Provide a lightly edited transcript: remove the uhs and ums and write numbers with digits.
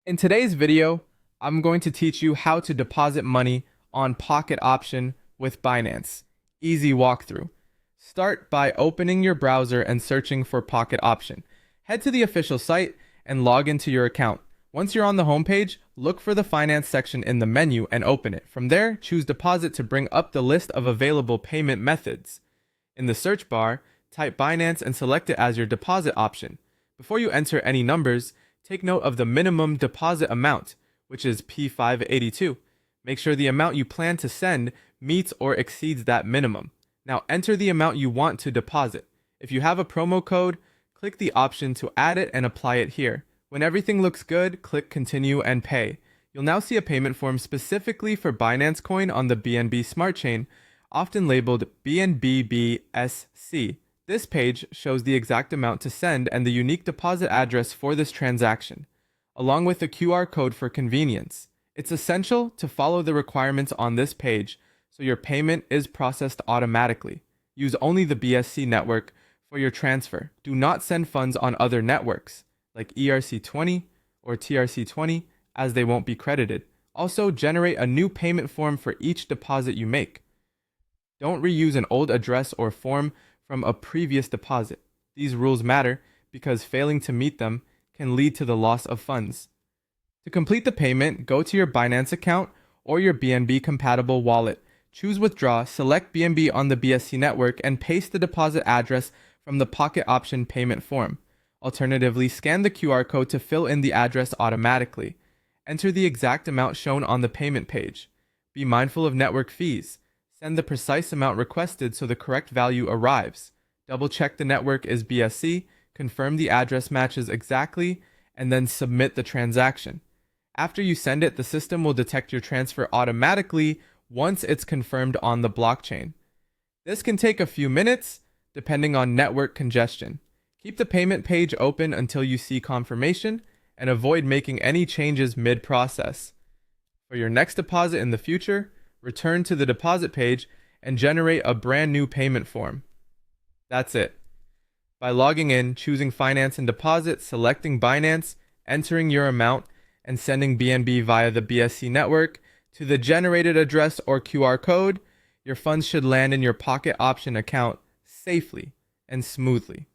In today's video, I'm going to teach you how to deposit money on Pocket Option with Binance. Easy walkthrough. Start by opening your browser and searching for Pocket Option. Head to the official site and log into your account. Once you're on the homepage, look for the Finance section in the menu and open it. From there, choose Deposit to bring up the list of available payment methods. In the search bar, type Binance and select it as your deposit option. Before you enter any numbers, take note of the minimum deposit amount, which is P582. Make sure the amount you plan to send meets or exceeds that minimum. Now enter the amount you want to deposit. If you have a promo code, click the option to add it and apply it here. When everything looks good, click Continue and Pay. You'll now see a payment form specifically for Binance Coin on the BNB Smart Chain, often labeled BNBBSC. This page shows the exact amount to send and the unique deposit address for this transaction, along with a QR code for convenience. It's essential to follow the requirements on this page so your payment is processed automatically. Use only the BSC network for your transfer. Do not send funds on other networks like ERC20 or TRC20 as they won't be credited. Also, generate a new payment form for each deposit you make. Don't reuse an old address or form from a previous deposit. These rules matter because failing to meet them can lead to the loss of funds. To complete the payment, go to your Binance account or your BNB compatible wallet. Choose Withdraw, select BNB on the BSC network, and paste the deposit address from the Pocket Option payment form. Alternatively, scan the QR code to fill in the address automatically. Enter the exact amount shown on the payment page. Be mindful of network fees. Send the precise amount requested so the correct value arrives. Double check the network is BSC, confirm the address matches exactly, and then submit the transaction. After you send it, the system will detect your transfer automatically once it's confirmed on the blockchain. This can take a few minutes, depending on network congestion. Keep the payment page open until you see confirmation, and avoid making any changes mid-process. For your next deposit in the future, return to the deposit page and generate a brand new payment form. That's it. By logging in, choosing Finance and Deposit, selecting Binance, entering your amount, and sending BNB via the BSC network to the generated address or QR code, your funds should land in your Pocket Option account safely and smoothly.